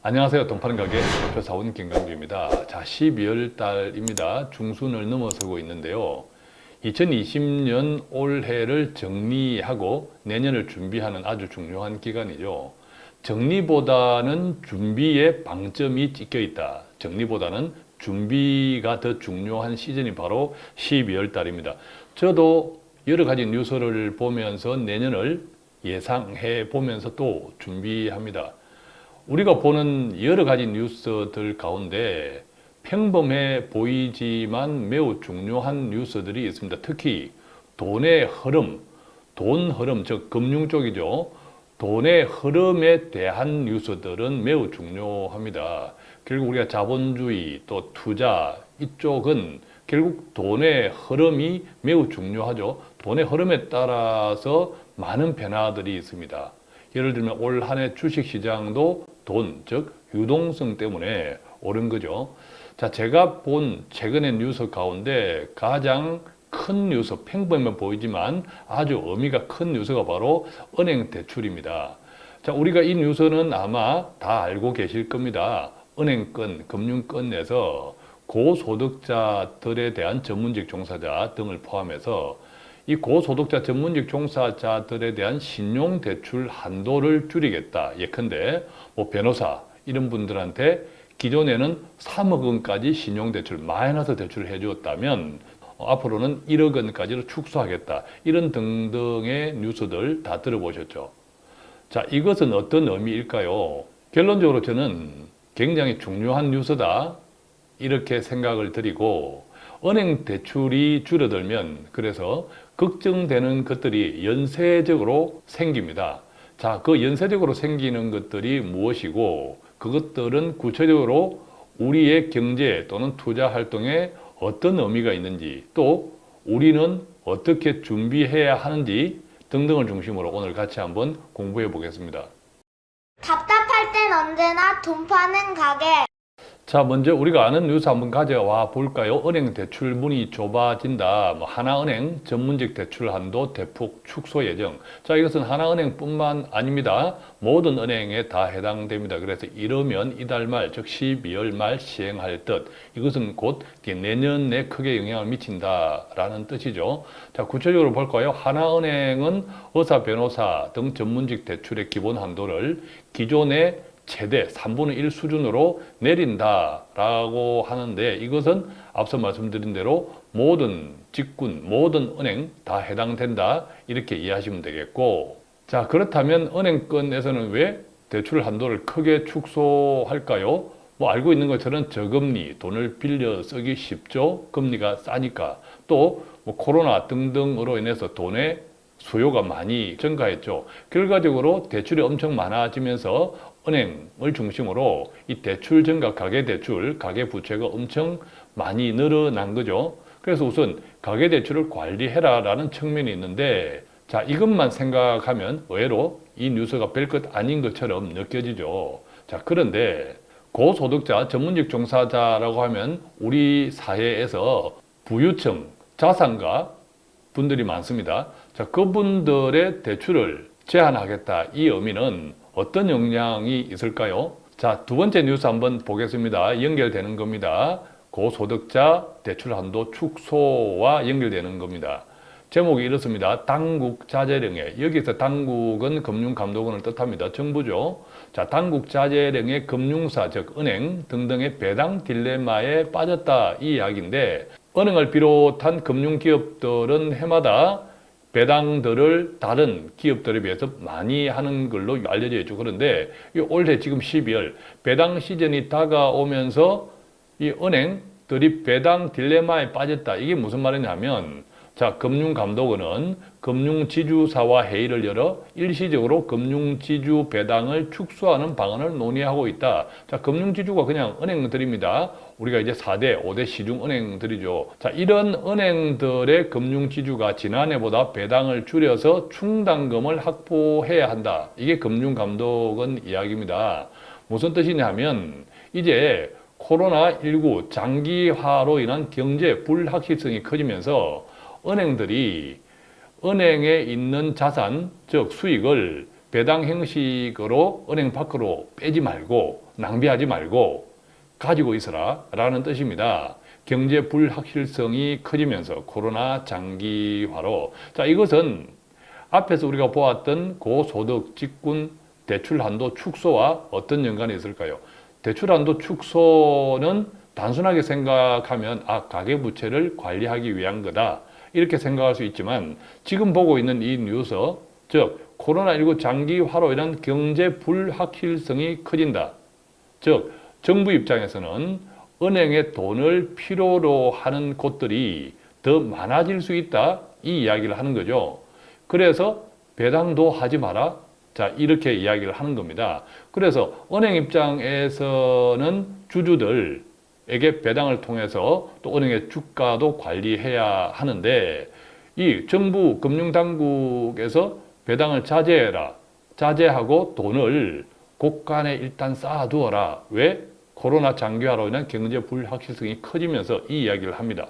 안녕하세요. 돈 파는 가게 대표사원 김강주입니다. 자, 12월 달입니다. 중순을 넘어서고 있는데요. 2020년 올해를 정리하고 내년을 준비하는 아주 중요한 기간이죠. 정리보다는 준비에 방점이 찍혀 있다. 정리보다는 준비가 더 중요한 시즌이 바로 12월 달입니다. 저도 여러 가지 뉴스를 보면서 내년을 예상해 보면서 또 준비합니다. 우리가 보는 여러 가지 뉴스들 가운데 평범해 보이지만 매우 중요한 뉴스들이 있습니다. 특히 돈의 흐름, 돈 흐름, 즉 금융 쪽이죠. 돈의 흐름에 대한 뉴스들은 매우 중요합니다. 결국 우리가 자본주의 또 투자 이쪽은 결국 돈의 흐름이 매우 중요하죠. 돈의 흐름에 따라서 많은 변화들이 있습니다. 예를 들면 올 한 해 주식시장도 돈, 즉 유동성 때문에 오른 거죠. 자, 제가 본 최근의 뉴스 가운데 가장 큰 뉴스, 평범해 보이지만 아주 의미가 큰 뉴스가 바로 은행 대출입니다. 자, 우리가 이 뉴스는 아마 다 알고 계실 겁니다. 은행권, 금융권에서 고소득자들에 대한 전문직 종사자 등을 포함해서 이 고소득자 전문직 종사자들에 대한 신용대출 한도를 줄이겠다. 예컨대 변호사 이런 분들한테 기존에는 3억 원까지 신용대출 마이너스 대출을 해주었다면 앞으로는 1억 원까지로 축소하겠다. 이런 등등의 뉴스들 다 들어보셨죠. 자, 이것은 어떤 의미일까요? 결론적으로 저는 굉장히 중요한 뉴스다. 이렇게 생각을 드리고 은행 대출이 줄어들면 그래서 걱정되는 것들이 연쇄적으로 생깁니다. 자, 그 연쇄적으로 생기는 것들이 무엇이고 그것들은 구체적으로 우리의 경제 또는 투자 활동에 어떤 의미가 있는지 또 우리는 어떻게 준비해야 하는지 등등을 중심으로 오늘 같이 한번 공부해 보겠습니다. 답답할 땐 언제나 돈 파는 가게. 자, 먼저 우리가 아는 뉴스 한번 가져와 볼까요? 은행 대출 문이 좁아진다. 하나은행 전문직 대출 한도 대폭 축소 예정. 자, 이것은 하나은행뿐만 아닙니다. 모든 은행에 다 해당됩니다. 그래서 이러면 이달 말, 즉 12월 말 시행할 듯. 이것은 곧 내년에 크게 영향을 미친다라는 뜻이죠. 자, 구체적으로 볼까요? 하나은행은 의사, 변호사 등 전문직 대출의 기본 한도를 기존의 최대 3분의 1 수준으로 내린다라고 하는데 이것은 앞서 말씀드린 대로 모든 직군, 모든 은행 다 해당된다 이렇게 이해하시면 되겠고 자, 그렇다면 은행권에서는 왜 대출 한도를 크게 축소할까요? 알고 있는 것처럼 저금리, 돈을 빌려 쓰기 쉽죠? 금리가 싸니까 또 코로나 등등으로 인해서 돈의 수요가 많이 증가했죠. 결과적으로 대출이 엄청 많아지면서 은행을 중심으로 이 대출 증가, 가계대출, 가계부채가 엄청 많이 늘어난 거죠. 그래서 우선 가계대출을 관리해라 라는 측면이 있는데 자, 이것만 생각하면 의외로 이 뉴스가 별것 아닌 것처럼 느껴지죠. 자, 그런데 고소득자, 전문직 종사자라고 하면 우리 사회에서 부유층, 자산가 분들이 많습니다. 자, 그분들의 대출을 제한하겠다. 이 의미는 어떤 영향이 있을까요? 자, 두 번째 뉴스 한번 보겠습니다. 연결되는 겁니다. 고소득자 대출 한도 축소와 연결되는 겁니다. 제목이 이렇습니다. 당국 자제령에, 여기서 당국은 금융감독원을 뜻합니다. 정부죠. 자, 당국 자제령에 금융사, 즉 은행 등등의 배당 딜레마에 빠졌다 이 이야기인데 은행을 비롯한 금융기업들은 해마다 배당들을 다른 기업들에 비해서 많이 하는 걸로 알려져 있죠. 그런데 올해 지금 12월 배당 시즌이 다가오면서 이 은행들이 배당 딜레마에 빠졌다. 이게 무슨 말이냐면 자, 금융감독원은 금융지주사와 회의를 열어 일시적으로 금융지주 배당을 축소하는 방안을 논의하고 있다. 자, 금융지주가 그냥 은행들입니다. 우리가 이제 4대, 5대 시중은행들이죠. 자, 이런 은행들의 금융지주가 지난해보다 배당을 줄여서 충당금을 확보해야 한다. 이게 금융감독원 이야기입니다. 무슨 뜻이냐 하면 이제 코로나19 장기화로 인한 경제 불확실성이 커지면서 은행들이 은행에 있는 자산, 즉 수익을 배당 형식으로 은행 밖으로 빼지 말고 낭비하지 말고 가지고 있어라 라는 뜻입니다. 경제 불확실성이 커지면서 코로나 장기화로, 자, 이것은 앞에서 우리가 보았던 고소득 직군 대출 한도 축소와 어떤 연관이 있을까요? 대출 한도 축소는 단순하게 생각하면 가계부채를 관리하기 위한 거다 이렇게 생각할 수 있지만, 지금 보고 있는 이 뉴스, 즉 코로나19 장기화로 인한 경제 불확실성이 커진다. 즉 정부 입장에서는 은행에 돈을 필요로 하는 곳들이 더 많아질 수 있다 이 이야기를 하는 거죠. 그래서 배당도 하지 마라. 자, 이렇게 이야기를 하는 겁니다. 그래서 은행 입장에서는 주주들에게 배당을 통해서 또 은행의 주가도 관리해야 하는데, 이 정부 금융당국에서 배당을 자제해라. 자제하고 돈을 곳간에 일단 쌓아두어라. 왜? 코로나 장기화로 인한 경제 불확실성이 커지면서 이 이야기를 합니다.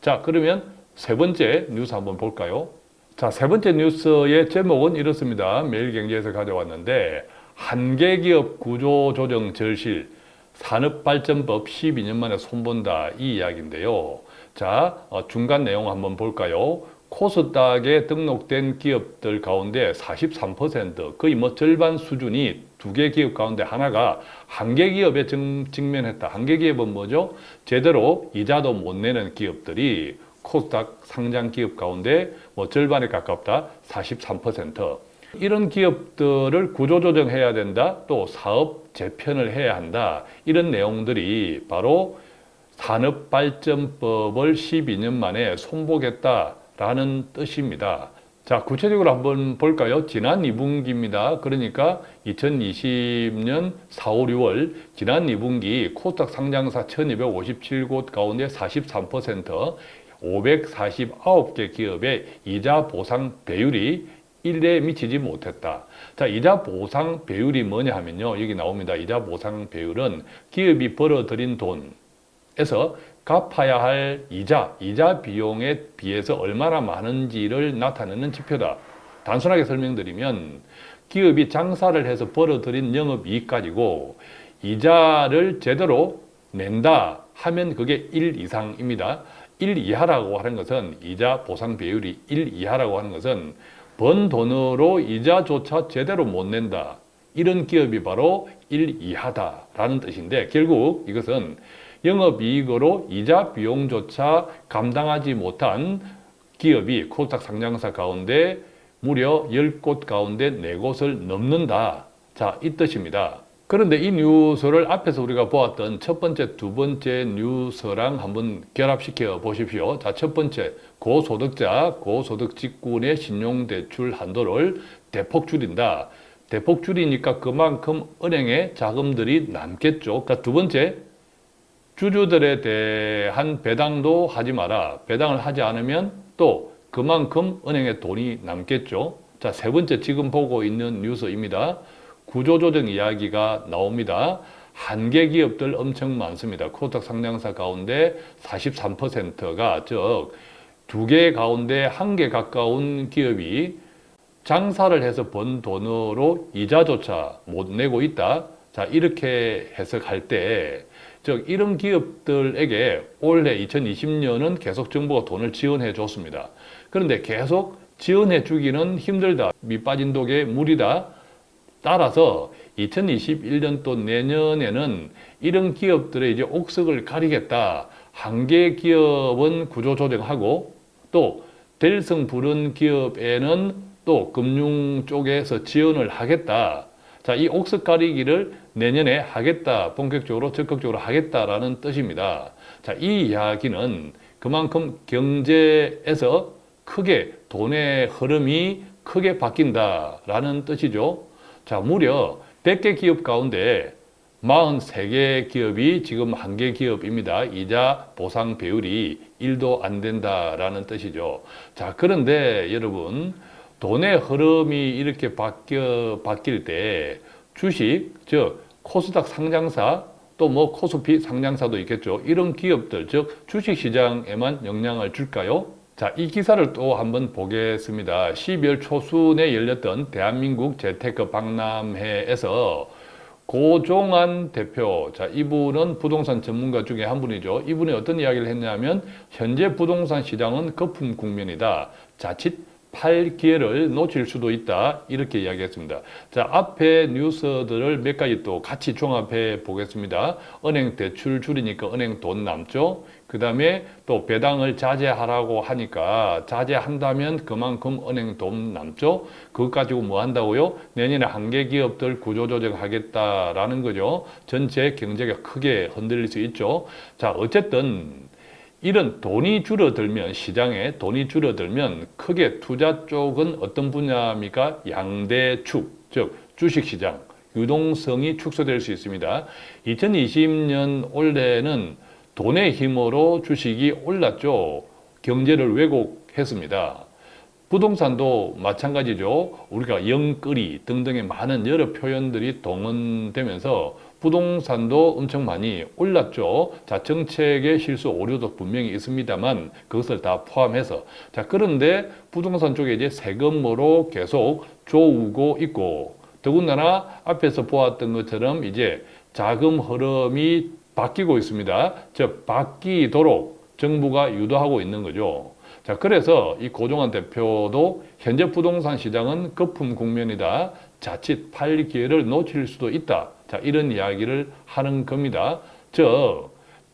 자, 그러면 세 번째 뉴스 한번 볼까요? 자, 세 번째 뉴스의 제목은 이렇습니다. 매일경제에서 가져왔는데, 한계기업 구조조정 절실, 산업발전법 12년 만에 손본다 이 이야기인데요. 자, 중간 내용 한번 볼까요? 코스닥에 등록된 기업들 가운데 43%, 거의 절반 수준이 두 개 기업 가운데 하나가 한계기업에 직면했다. 한계기업은 뭐죠? 제대로 이자도 못 내는 기업들이 코스닥 상장 기업 가운데 절반에 가깝다. 43%. 이런 기업들을 구조조정해야 된다. 또 사업 재편을 해야 한다. 이런 내용들이 바로 산업발전법을 12년 만에 손보겠다라는 뜻입니다. 자, 구체적으로 한번 볼까요? 지난 2분기입니다. 그러니까 2020년 4, 5, 6월 지난 2분기 코스닥 상장사 1257곳 가운데 43%, 549개 기업의 이자 보상 배율이 1에 미치지 못했다. 자, 이자 보상 배율이 뭐냐 하면요. 여기 나옵니다. 이자 보상 배율은 기업이 벌어들인 돈에서 갚아야 할 이자 비용에 비해서 얼마나 많은지를 나타내는 지표다. 단순하게 설명드리면 기업이 장사를 해서 벌어들인 영업이익 가지고 이자를 제대로 낸다 하면 그게 1 이상입니다. 1 이하라고 하는 것은, 이자 보상 비율이 1 이하라고 하는 것은 번 돈으로 이자조차 제대로 못 낸다. 이런 기업이 바로 1 이하다라는 뜻인데, 결국 이것은 영업이익으로 이자 비용조차 감당하지 못한 기업이 코스닥 상장사 가운데 무려 10곳 가운데 4곳을 넘는다. 자, 이 뜻입니다. 그런데 이 뉴스를 앞에서 우리가 보았던 첫 번째, 두 번째 뉴스랑 한번 결합시켜 보십시오. 자, 첫 번째, 고소득자, 고소득 직군의 신용대출 한도를 대폭 줄인다. 대폭 줄이니까 그만큼 은행에 자금들이 남겠죠. 그러니까 두 번째, 주주들에 대한 배당도 하지 마라. 배당을 하지 않으면 또 그만큼 은행에 돈이 남겠죠. 자, 세 번째, 지금 보고 있는 뉴스입니다. 구조조정 이야기가 나옵니다. 한계 기업들 엄청 많습니다. 코스닥 상장사 가운데 43%가, 즉 두 개 가운데 한 개 가까운 기업이 장사를 해서 번 돈으로 이자조차 못 내고 있다. 자, 이렇게 해석할 때, 즉 이런 기업들에게 올해 2020년은 계속 정부가 돈을 지원해 줬습니다. 그런데 계속 지원해 주기는 힘들다. 밑 빠진 독에 물이다. 따라서 2021년도 내년에는 이런 기업들의 이제 옥석을 가리겠다. 한계 기업은 구조조정하고, 또 될성 부른 기업에는 또 금융 쪽에서 지원을 하겠다. 자, 이 옥석 가리기를 내년에 하겠다. 본격적으로 적극적으로 하겠다라는 뜻입니다. 자, 이 이야기는 그만큼 경제에서 크게 돈의 흐름이 크게 바뀐다라는 뜻이죠. 자, 무려 100개 기업 가운데 43개 기업이 지금 한계 기업입니다. 이자 보상 배율이 1도 안 된다라는 뜻이죠. 자, 그런데 여러분, 돈의 흐름이 이렇게 바뀔 때 주식, 즉 코스닥 상장사, 또 코스피 상장사도 있겠죠. 이런 기업들, 즉 주식 시장에만 영향을 줄까요? 자, 이 기사를 또 한번 보겠습니다. 12월 초순에 열렸던 대한민국 재테크 박람회에서 고종환 대표, 자, 이분은 부동산 전문가 중에 한 분이죠. 이분이 어떤 이야기를 했냐면, 현재 부동산 시장은 거품 국면이다. 자칫 팔 기회를 놓칠 수도 있다. 이렇게 이야기했습니다. 자, 앞에 뉴스들을 몇 가지 또 같이 종합해 보겠습니다. 은행 대출 줄이니까 은행 돈 남죠. 그 다음에 또 배당을 자제하라고 하니까 자제한다면 그만큼 은행 돈 남죠. 그것 가지고 뭐 한다고요? 내년에 한계 기업들 구조조정하겠다라는 거죠. 전체 경제가 크게 흔들릴 수 있죠. 자, 어쨌든 이런 돈이 줄어들면, 시장에 돈이 줄어들면 크게 투자 쪽은 어떤 분야입니까? 양대축, 즉 주식시장, 유동성이 축소될 수 있습니다. 2020년 올해는 돈의 힘으로 주식이 올랐죠. 경제를 왜곡했습니다. 부동산도 마찬가지죠. 우리가 영끌이 등등의 많은 여러 표현들이 동원되면서 부동산도 엄청 많이 올랐죠. 자, 정책의 실수 오류도 분명히 있습니다만 그것을 다 포함해서. 자, 그런데 부동산 쪽에 이제 세금으로 계속 조우고 있고, 더군다나 앞에서 보았던 것처럼 이제 자금 흐름이 바뀌고 있습니다. 즉, 바뀌도록 정부가 유도하고 있는 거죠. 자, 그래서 이 고종환 대표도 현재 부동산 시장은 거품 국면이다. 자칫 팔 기회를 놓칠 수도 있다. 자, 이런 이야기를 하는 겁니다. 즉,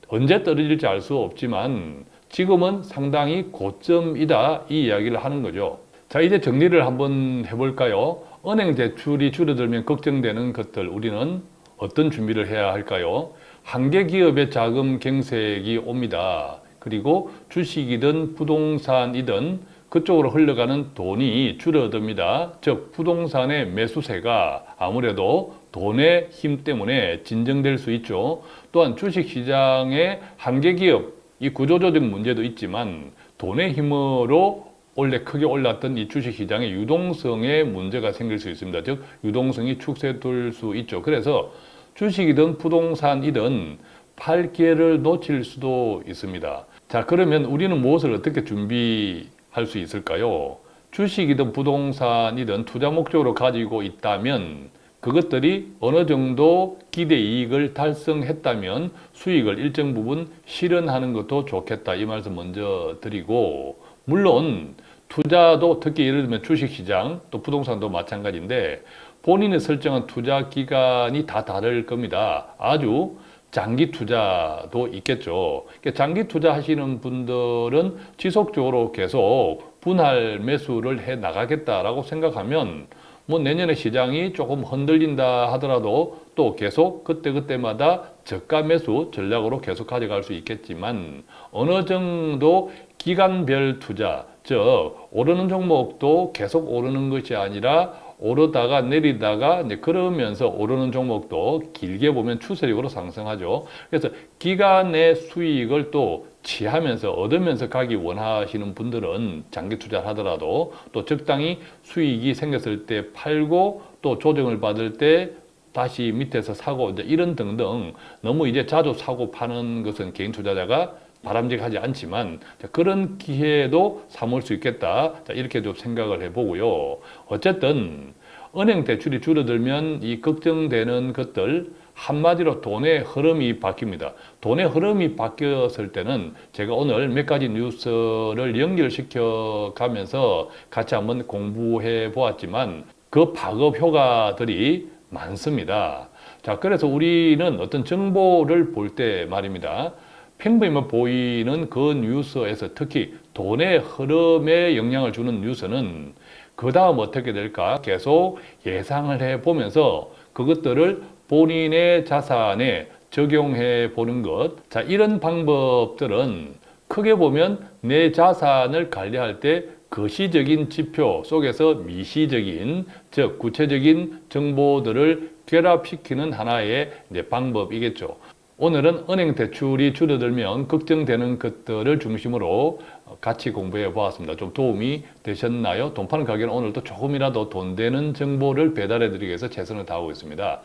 언제 떨어질지 알 수 없지만 지금은 상당히 고점이다. 이 이야기를 하는 거죠. 자, 이제 정리를 한번 해볼까요? 은행 대출이 줄어들면 걱정되는 것들, 우리는 어떤 준비를 해야 할까요? 한계 기업의 자금 갱색이 옵니다. 그리고 주식이든 부동산이든 그쪽으로 흘러가는 돈이 줄어듭니다. 즉, 부동산의 매수세가 아무래도 돈의 힘 때문에 진정될 수 있죠. 또한 주식시장의 한계 기업, 이 구조조정 문제도 있지만 돈의 힘으로 원래 크게 올랐던 이 주식시장의 유동성에 문제가 생길 수 있습니다. 즉, 유동성이 축소될 수 있죠. 그래서 주식이든 부동산이든 팔 기회를 놓칠 수도 있습니다. 자, 그러면 우리는 무엇을 어떻게 준비할 수 있을까요? 주식이든 부동산이든 투자 목적으로 가지고 있다면 그것들이 어느 정도 기대 이익을 달성했다면 수익을 일정 부분 실현하는 것도 좋겠다. 이 말씀 먼저 드리고, 물론 투자도 특히 예를 들면 주식시장 또 부동산도 마찬가지인데 본인이 설정한 투자 기간이 다 다를 겁니다. 아주 장기 투자도 있겠죠. 장기 투자 하시는 분들은 지속적으로 계속 분할 매수를 해 나가겠다라고 생각하면 뭐 내년에 시장이 조금 흔들린다 하더라도 또 계속 그때그때마다 저가 매수 전략으로 계속 가져갈 수 있겠지만 어느 정도 기간별 투자, 즉 오르는 종목도 계속 오르는 것이 아니라 오르다가 내리다가 이제 그러면서 오르는 종목도 길게 보면 추세력으로 상승하죠. 그래서 기간의 수익을 또 취하면서 얻으면서 가기 원하시는 분들은 장기 투자를 하더라도 또 적당히 수익이 생겼을 때 팔고 또 조정을 받을 때 다시 밑에서 사고 이제 이런 등등 너무 이제 자주 사고 파는 것은 개인 투자자가 바람직하지 않지만 그런 기회도 삼을 수 있겠다. 이렇게 좀 생각을 해보고요. 어쨌든 은행 대출이 줄어들면 이 걱정되는 것들 한마디로 돈의 흐름이 바뀝니다. 돈의 흐름이 바뀌었을 때는 제가 오늘 몇 가지 뉴스를 연결시켜 가면서 같이 한번 공부해 보았지만 그 파급 효과들이 많습니다. 자, 그래서 우리는 어떤 정보를 볼 때 말입니다. 평범해 보이는 그 뉴스에서 특히 돈의 흐름에 영향을 주는 뉴스는 그 다음 어떻게 될까 계속 예상을 해보면서 그것들을 본인의 자산에 적용해 보는 것. 자, 이런 방법들은 크게 보면 내 자산을 관리할 때 거시적인 지표 속에서 미시적인, 즉 구체적인 정보들을 결합시키는 하나의 방법이겠죠. 오늘은 은행 대출이 줄어들면 걱정되는 것들을 중심으로 같이 공부해 보았습니다. 좀 도움이 되셨나요? 돈 파는 가게는 오늘도 조금이라도 돈 되는 정보를 배달해 드리기 위해서 최선을 다하고 있습니다.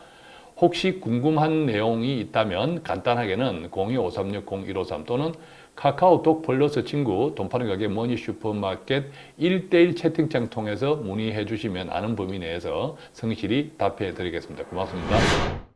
혹시 궁금한 내용이 있다면 간단하게는 02-5360-153 또는 카카오톡 플러스 친구, 돈 파는 가게 머니 슈퍼마켓 1대1 채팅창 통해서 문의해 주시면 아는 범위 내에서 성실히 답해 드리겠습니다. 고맙습니다.